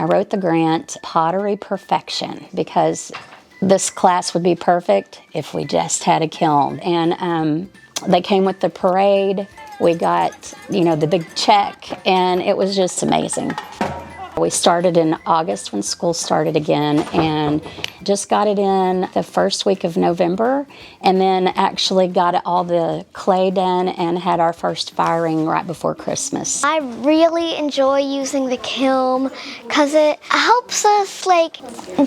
I wrote the grant, Pottery Perfection, because this class would be perfect if we just had a kiln. And they came with the parade. We got, the big check, and it was just amazing. We started in August when school started again, and just got it in the first week of November, and then actually got all the clay done and had our first firing right before Christmas. I really enjoy using the kiln because it helps us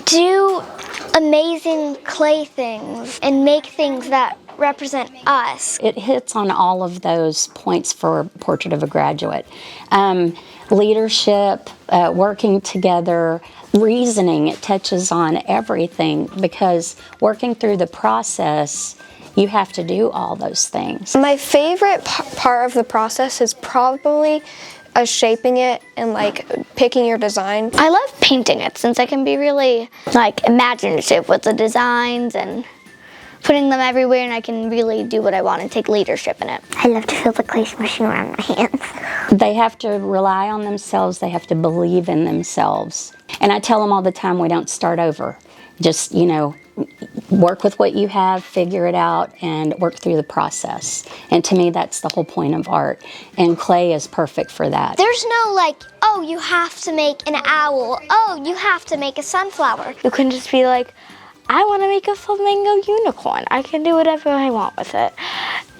do amazing clay things and make things that represent us. It hits on all of those points for Portrait of a Graduate. Leadership, working together, reasoning, it touches on everything, because working through the process, you have to do all those things. My favorite part of the process is probably shaping it and picking your design. I love painting it since I can be really imaginative with the designs and putting them everywhere, and I can really do what I want and take leadership in it. I love to feel the clay smushing around my hands. They have to rely on themselves. They have to believe in themselves. And I tell them all the time, we don't start over. Just, work with what you have, figure it out, and work through the process. And to me, that's the whole point of art. And clay is perfect for that. There's no oh, you have to make an owl. Oh, you have to make a sunflower. You can just be I want to make a flamingo unicorn. I can do whatever I want with it.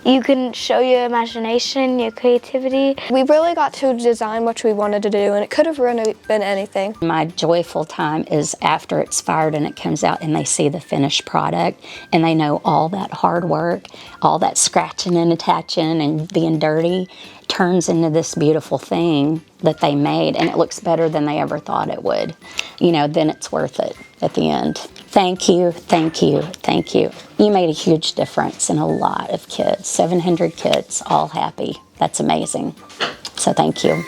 You can show your imagination, your creativity. We really got to design what we wanted to do, and it could have really been anything. My joyful time is after it's fired and it comes out and they see the finished product, and they know all that hard work, all that scratching and attaching and being dirty turns into this beautiful thing that they made, and it looks better than they ever thought it would. Then it's worth it at the end. Thank you, thank you, thank you. You made a huge difference in a lot of kids, 700 kids, all happy. That's amazing. So thank you.